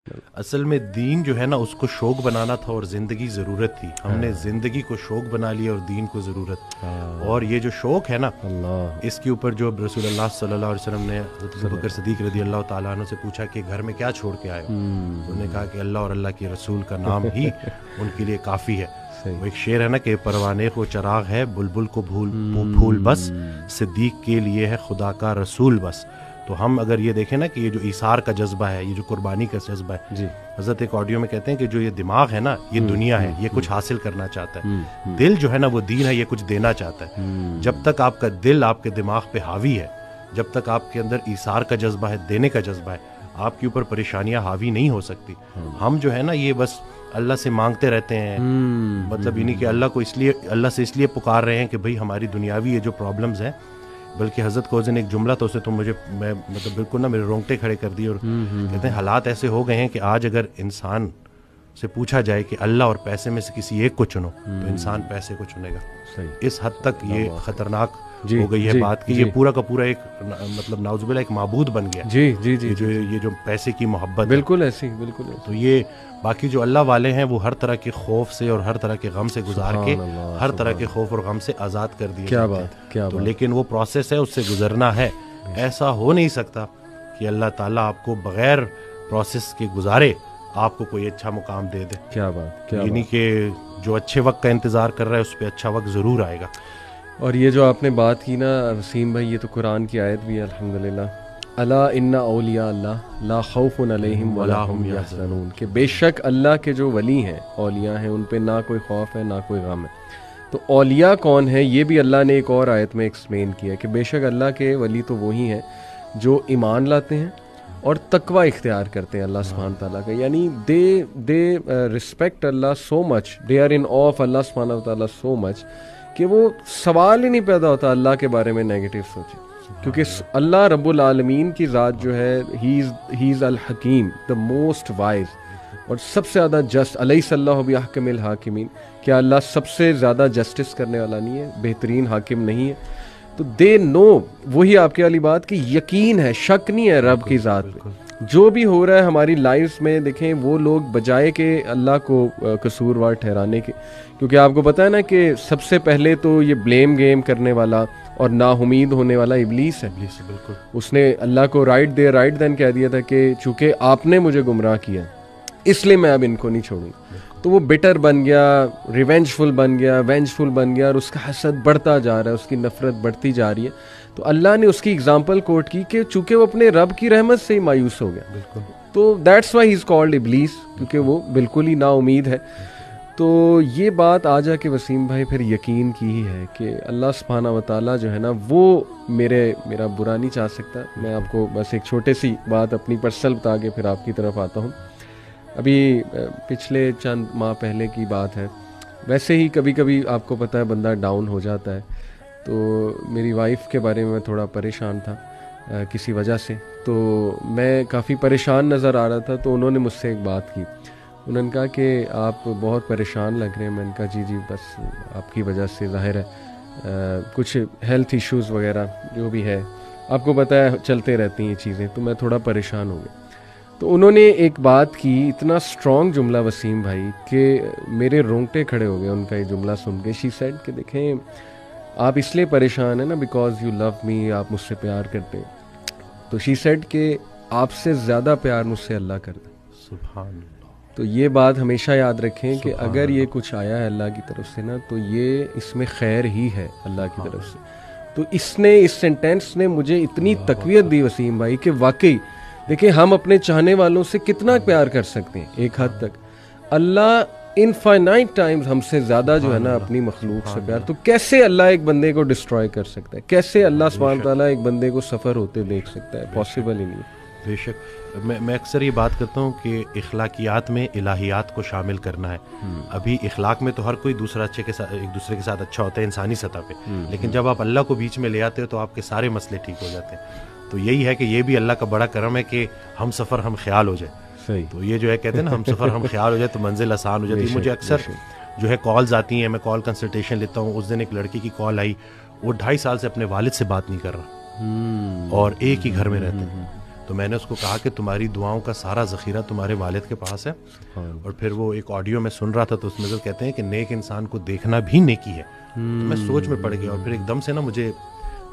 असल में दीन जो है ना उसको शौक बनाना था और ज़िंदगी ज़रूरत थी। हमने ज़िंदगी को शौक बना लिया और दीन को ज़रूरत। और ये जो शौक है ना इसके ऊपर जो रसूलुल्लाह सल्लल्लाहु अलैहि वसल्लम ने अबू बकर सिद्दीक़ रज़ी अल्लाह ताला अन्हु से पूछा कि घर में क्या छोड़ के आए हो, उन्होंने कहा कि अल्लाह और अल्लाह के रसूल का नाम ही उनके लिए काफ़ी है। वो एक शेर है ना कि परवाने को चराग है, बुलबुल को फूल बस, सिद्दीक के लिए है खुदा का रसूल बस। तो हम अगर ये देखें ना कि ये जो ईसार का जज्बा है, ये जो कुर्बानी का जज्बा है जी। हज़रत एक ऑडियो में कहते हैं कि जो ये दिमाग है ना ये दुनिया है, ये कुछ हासिल करना चाहता है। दिल जो है ना वो दीन है, ये कुछ देना चाहता है। जब तक आपका दिल आपके दिमाग पे हावी है, जब तक आपके अंदर ईसार का जज्बा है, देने का जज्बा है, आपके ऊपर परेशानियां हावी नहीं हो सकती। हम जो है ना ये बस अल्लाह से मांगते रहते हैं, मतलब इन्हीं के अल्लाह से इसलिए पुकार रहे हैं कि भाई हमारी दुनियावी ये जो प्रॉब्लम्स हैं। बल्कि हज़रत को उस दिन एक जुमला तो उसे तो मुझे मैं मतलब बिल्कुल ना मेरे रोंगटे खड़े कर दिए। और कहते हैं हालात ऐसे हो गए हैं कि आज अगर इंसान से पूछा जाए कि अल्लाह और पैसे में से किसी एक को चुनो तो इंसान पैसे को चुनेगा। इस हद तक ये खतरनाक हो गई है बात कि ये पूरा का पूरा एक मतलब नाउजुबिल्लाह एक माबूद बन गया। जी जी जी ये जो पैसे की मोहब्बत बिल्कुल ऐसी बिल्कुल ऐसी। तो ये बाकी जो अल्लाह वाले हैं वो हर तरह के खौफ से और हर तरह के गम से गुजार के हर तरह के खौफ और गम से आज़ाद कर दिए। क्या बात क्या तो लेकिन वो प्रोसेस है, उससे गुजरना है। ऐसा हो नहीं सकता कि अल्लाह ताला आपको बगैर प्रोसेस के गुजारे आपको कोई अच्छा मुकाम दे दे। क्या बात क्या यानी कि जो अच्छे वक्त का इंतज़ार कर रहा है उस पर अच्छा वक्त ज़रूर आएगा। और ये जो आपने बात की ना वसीम भाई, ये तो कुरान की आयत भी है अल्हम्दुलिल्लाह, अला इन्ना औलिया अल्लाह ला खौफुन अलैहिम वला हुम यहज़नून, कि बेशक अल्लाह के जो वली हैं, औलिया हैं, उन पे ना कोई खौफ है ना कोई गम है। तो औलिया कौन है ये भी अल्लाह ने एक और आयत में एक्सप्लेन किया कि बेशक अल्लाह के वली तो वही हैं जो ईमान लाते हैं और तकवा इख्तियार करते हैं अल्लाह सुब्हान ताला का। यानी दे रिस्पेक्ट अल्लाह so much, they are in of अल्लाह सुब्हान ताला सो मच कि वो सवाल ही नहीं पैदा होता अल्लाह के बारे में नेगेटिव सोचे, क्योंकि अल्लाह रब्बुल आलमीन की ज़ात जो है ही इज़ अल हकीम, द मोस्ट वाइज और सबसे ज़्यादा जस्ट। अलैहिस्सल्लाहु बिअहकमिल हाकिमीन, क्या अल्लाह सबसे ज़्यादा जस्टिस करने वाला नहीं है, बेहतरीन हाकिम नहीं है? तो दे नो, वही आपके वाली बात की यकीन है, शक नहीं है रब की ज़ात पे। जो भी हो रहा है हमारी लाइफ में, देखें वो लोग बजाय के अल्लाह को कसूरवार ठहराने के, क्योंकि आपको पता है ना कि सबसे पहले तो ये ब्लेम गेम करने वाला और नाउमीद होने वाला इब्लीस है। बिल्कुल उसने अल्लाह को राइट देन कह दिया था कि चूंकि आपने मुझे गुमराह किया इसलिए मैं अब इनको नहीं छोड़ूंगा। तो वो बिटर बन गया, रिवेंजफुल बन गया, वेंजफुल बन गया और उसका हसद बढ़ता जा रहा है, उसकी नफरत बढ़ती जा रही है। तो अल्लाह ने उसकी एग्जाम्पल कोट की कि चूंकि वो अपने रब की रहमत से ही मायूस हो गया, तो that's why he is called इब्लीस, क्योंकि वो बिल्कुल ही नाउमीद है। तो ये बात आ जा के वसीम भाई फिर यकीन की ही है कि अल्लाह सुब्हाना व तआला जो है ना वो मेरा बुरा नहीं चाह सकता। मैं आपको बस एक छोटी सी बात अपनी पर्सनल बता के फिर आपकी तरफ आता हूँ। अभी पिछले चंद माह पहले की बात है, वैसे ही कभी कभी आपको पता है बंदा डाउन हो जाता है। तो मेरी वाइफ के बारे में मैं थोड़ा परेशान था किसी वजह से, तो मैं काफ़ी परेशान नज़र आ रहा था। तो उन्होंने मुझसे एक बात की, उन्होंने कहा कि आप बहुत परेशान लग रहे हैं। मैंने कहा जी बस आपकी वजह से, ज़ाहिर है कुछ हेल्थ इश्यूज़ वगैरह जो भी है, आपको पता है चलते रहती हैं ये चीज़ें, तो मैं थोड़ा परेशान हो गया। तो उन्होंने एक बात की, इतना स्ट्रॉन्ग जुमला वसीम भाई कि मेरे रोंगटे खड़े हो गए उनका ये जुमला सुन के। शी सेड कि देखें आप इसलिए परेशान हैं ना बिकॉज यू लव मी, आप मुझसे प्यार करते हैं। तो शी सेड कि आपसे ज़्यादा प्यार मुझसे अल्लाह करता है। सुभान अल्लाह। तो ये बात हमेशा याद रखें कि अगर ये कुछ आया है अल्लाह की तरफ से ना, तो ये इसमें खैर ही है अल्लाह की तरफ से। तो इसने, इस सेंटेंस ने मुझे इतनी तकवीत दी वसीम भाई कि वाकई देखिए हम अपने चाहने वालों से कितना प्यार कर सकते हैं। एक हद तक अल्लाह इनफाइनाइट टाइम्स हमसे ज़्यादा जो है ना अपनी मखलूक से प्यार, तो कैसे अल्लाह एक बंदे को डिस्ट्रॉय कर सकता है? कैसे अल्लाह सुब्हान ताला एक बंदे को सफ़र होते देख सकता है? पॉसिबल ही नहीं। बेशक मैं अक्सर ये बात करता हूँ कि इखलाकियात में इलाहियात को शामिल करना है। अभी इखलाक में तो हर कोई एक दूसरे के साथ अच्छा होता है इंसानी सतह पे, लेकिन जब आप अल्लाह को बीच में ले आते हो तो आपके सारे मसले ठीक हो जाते हैं। तो यही है कि ये भी अल्लाह का बड़ा करम है कि हम सफ़र हम ख्याल हो जाए। सही। तो ये जो है कहते हैं ना हम सफ़र हम ख्याल हो जाए तो मंजिल आसान हो जाती है। मुझे अक्सर जो है कॉल्स आती हैं, मैं कॉल कंसल्टेशन लेता हूँ। उस दिन एक लड़की की कॉल आई, वो 2.5 साल से अपने वालिद से बात नहीं कर रहा और एक ही घर में रहते हैं। तो मैंने उसको कहा कि तुम्हारी दुआओं का सारा ज़ख़ीरा तुम्हारे वालिद के पास है। और फिर वो एक ऑडियो में सुन रहा था तो उसमें कहते हैं कि नेक इंसान को देखना भी नेकी है। तो मैं सोच में पड़ गया और फिर एकदम से ना मुझे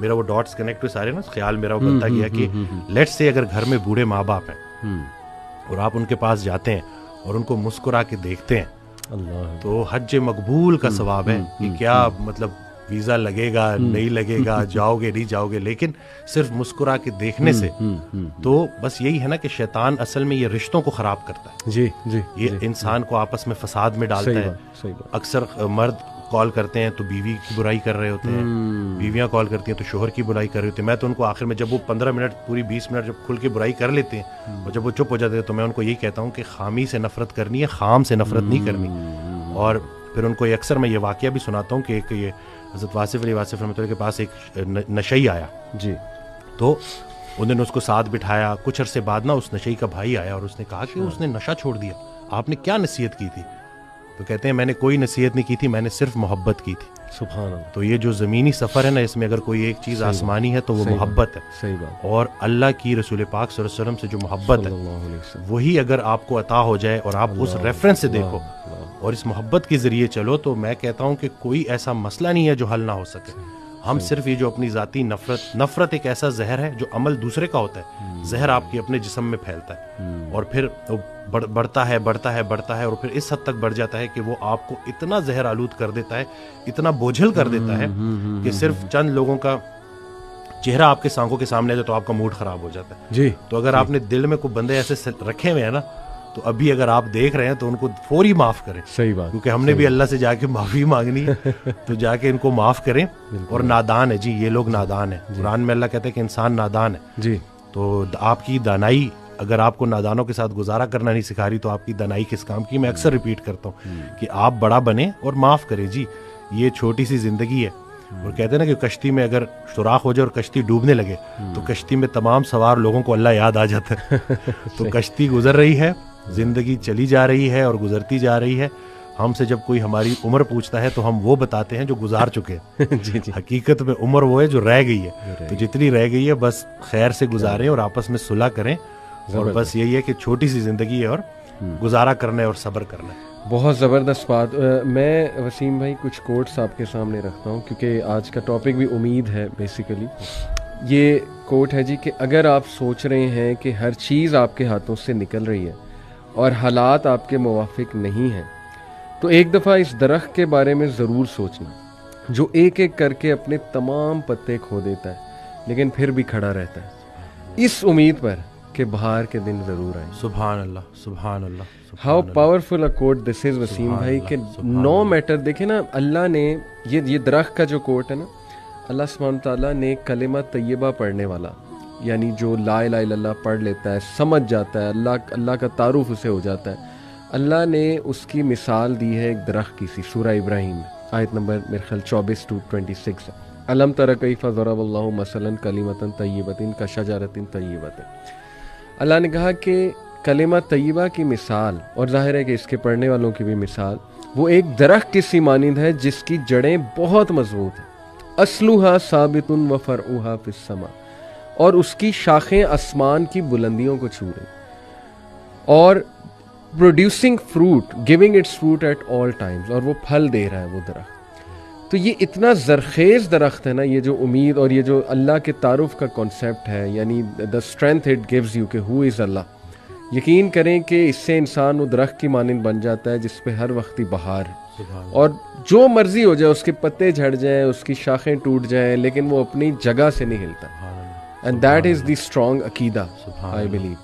मेरा वो डॉट्स कनेक्ट हुए सारे ना, ख्याल मेरा वो बनता गया कि लेट्स से अगर घर में बूढ़े माँ बाप हैं और आप उनके पास जाते हैं और उनको मुस्कुरा के देखते हैं, अल्लाह, तो हज मकबूल का सवाब है कि क्या मतलब वीज़ा लगेगा नहीं लगेगा, जाओगे नहीं जाओगे, लेकिन सिर्फ मुस्कुरा के देखने से तो बस यही है ना कि शैतान असल में ये रिश्तों को ख़राब करता है। जी जी, ये इंसान को आपस में फसाद में डालता है। अक्सर मर्द कॉल करते हैं तो बीवी की बुराई कर रहे होते हैं, बीवियां कॉल करती हैं तो शोहर की बुराई कर रही होती है। मैं तो उनको आखिर में जब वो 15 मिनट पूरी 20 मिनट जब खुल के बुराई कर लेते हैं और जब वो चुप हो जाते हैं तो मैं उनको यही कहता हूँ कि खामी से नफरत करनी है, खाम से नफरत नहीं करनी। और फिर उनको अक्सर मैं ये वाक़या भी सुनाता हूँ कि एक ये हज़रत वासिफ़ अली वासिफ़ रहमतुल्लाह के पास एक नशई आया जी, तो उन्होंने उसको साथ बिठाया। कुछ अरसे बाद ना उस नशई का भाई आया और उसने कहा कि उसने नशा छोड़ दिया, आपने क्या नसीहत की थी? तो कहते हैं मैंने कोई नसीहत नहीं की थी, मैंने सिर्फ मोहब्बत की थी। सुभान अल्लाह। तो ये जो ज़मीनी सफ़र है ना, इसमें अगर कोई एक चीज़ आसमानी है तो वो मोहब्बत है। सही बात। और अल्लाह की रसूल पाक सल्लल्लाहु अलैहि वसल्लम से जो मोहब्बत है वही अगर आपको अता हो जाए और आप उस रेफरेंस से देखो और इस मोहब्बत के ज़रिए चलो, तो मैं कहता हूँ कि कोई ऐसा मसला नहीं है जो हल ना हो सके। हम सिर्फ ये जो अपनी ज़ाती नफ़रत एक ऐसा जहर है जो अमल दूसरे का होता है, जहर आपके अपने जिस्म में फैलता है और फिर बढ़ता है और फिर इस हद तक बढ़ जाता है कि वो आपको इतना जहर आलूद कर देता है, इतना बोझल कर देता है कि सिर्फ चंद लोगों का चेहरा आपके आंखों के सामने आ जाए तो आपका मूड खराब हो जाता है जी। तो अगर आपने दिल में कोई बंदे ऐसे रखे हुए हैं ना, तो अभी अगर आप देख रहे हैं तो उनको फौरी माफ करें। सही बात, क्योंकि हमने भी अल्लाह से जाके माफी मांगनी है तो जाके इनको माफ करें। और नादान है जी, ये लोग नादान है। कुरान में अल्लाह कहते हैं कि इंसान नादान है जी। तो आपकी दानाई अगर आपको नादानों के साथ गुजारा करना नहीं सिखा रही तो आपकी दानाई किस काम की? मैं अक्सर रिपीट करता हूँ कि आप बड़ा बने और माफ करें जी, ये छोटी सी जिंदगी है। और कहते हैं ना कि कश्ती में अगर सुराख हो जाए और कश्ती डूबने लगे तो कश्ती में तमाम सवार लोगों को अल्लाह याद आ जाता है तो कश्ती गुजर रही है, जिंदगी चली जा रही है और गुजरती जा रही है। हमसे जब कोई हमारी उम्र पूछता है तो हम वो बताते हैं जो गुजार चुके हैं जी जी। हकीकत में उम्र वो है जो रह गई है, तो जितनी रह गई है बस खैर से गुजारें और आपस में सुलह करें। और बस यही है कि छोटी सी जिंदगी है और गुजारा करना है और सब्र करना है। बहुत ज़बरदस्त बात। मैं वसीम भाई कुछ कोट्स आपके सामने रखता हूँ क्योंकि आज का टॉपिक भी उम्मीद है। बेसिकली ये कोट है जी कि अगर आप सोच रहे हैं कि हर चीज़ आपके हाथों से निकल रही है और हालात आपके मुवाफिक नहीं हैं, तो एक दफ़ा इस दरख्त के बारे में ज़रूर सोचना जो एक एक करके अपने तमाम पत्ते खो देता है लेकिन फिर भी खड़ा रहता है, इस उम्मीद पर कि बाहर के दिन ज़रूर आए। सुभान अल्लाह, सुभान अल्लाह। How powerful a quote this is Waseem भाई कि नो मैटर। देखे ना, अल्लाह ने ये दरख्त का जो कोट है ना, अल्लाह सुब्हान तआला ने कलिमा तय्यबा पढ़ने वाला, यानी जो ला इलाहा इल्लल्लाह पढ़ लेता है, समझ जाता है, अल्लाह का तारुफ उसे हो जाता है, अल्लाह ने उसकी मिसाल दी है एक दरख्त की सी। सूरह इब्राहिम में आयत नंबर मेरे ख्याल 24-26 है। अलम तरा कैफ़ ज़रबल्लाहु मसलन कलिमतन तय्यबतिन कशजरतिन तय्यबतिन। अल्लाह ने कहा कि कलिमा तय्यबा की मिसाल, और जाहिर है कि इसके पढ़ने वालों की भी मिसाल, वो एक दरख्त की सी मानिंद है जिसकी जड़ें बहुत मजबूत हैं। अस्लुहा साबितुन व फरउहा फिस्समा, और उसकी शाखें आसमान की बुलंदियों को छू रही, और producing fruit, giving it's fruit at all times, और वो फल दे रहा है वो दरख्त। तो ये इतना ज़रखेज़ दरख्त है ना, ये जो उम्मीद और ये जो अल्लाह के तारुफ का कॉन्सेप्ट है, यानी the strength it gives you कि हु इज़ अल्लाह। यकीन करें कि इससे इंसान वो दरख्त की मानिंद बन जाता है जिस पे हर वक्त ही बहार है, और जो मर्जी हो जाए, उसके पत्ते झड़ जाएं, उसकी शाखें टूट जाएं, लेकिन वो अपनी जगह से नहीं हिलता। And that is the strong अकीदा आई बिलीव।